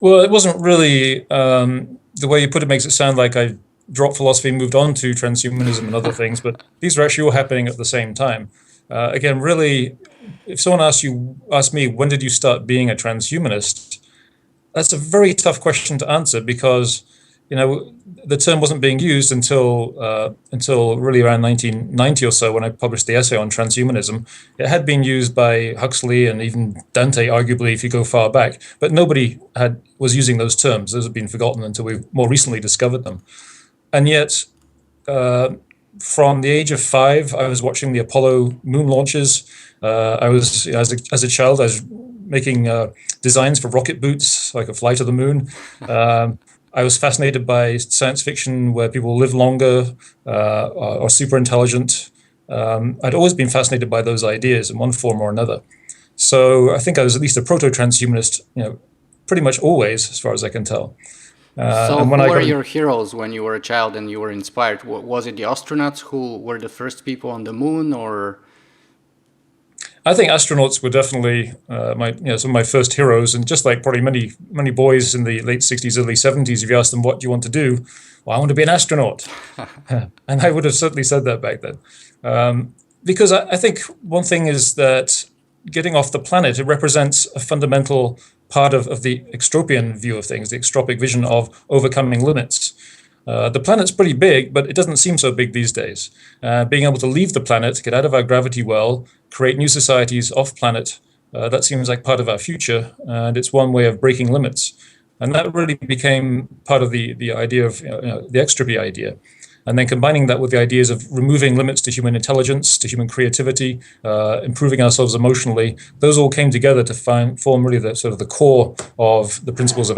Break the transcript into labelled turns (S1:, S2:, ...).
S1: Well, it wasn't really the way you put it makes it sound like I dropped philosophy and moved on to transhumanism and other things, but these are actually all happening at the same time. Again, really, if someone asks me, when did you start being a transhumanist? That's a very tough question to answer because, the term wasn't being used until really around 1990 or so when I published the essay on transhumanism. It had been used by Huxley and even Dante, arguably, if you go far back, but nobody had was using those terms. Those have been forgotten until we more recently discovered them. And yet, uh, from the age of 5, I was watching the Apollo moon launches. I was, as a child, I was making designs for rocket boots so I could fly to the moon. I was fascinated by science fiction where people live longer, are super intelligent. I'd always been fascinated by those ideas in one form or another. So I think I was at least a proto-transhumanist, pretty much always, as far as I can tell.
S2: So,
S1: And when
S2: who
S1: I
S2: were
S1: got
S2: your heroes when you were a child and you were inspired? Was it the astronauts who were the first people on the moon, or
S1: I think astronauts were definitely some of my first heroes, and just like probably many boys in the late '60s, early '70s, if you asked them what do you want to do, well, I want to be an astronaut, and I would have certainly said that back then, because I think one thing is that getting off the planet, it represents a fundamental part of the extropian view of things, the extropic vision of overcoming limits. The planet's pretty big, but it doesn't seem so big these days. Being able to leave the planet, get out of our gravity well, create new societies off planet, that seems like part of our future, and it's one way of breaking limits. And that really became part of the idea of the extropy idea. And then combining that with the ideas of removing limits to human intelligence, to human creativity, improving ourselves emotionally, those all came together to form really the sort of the core of the principles of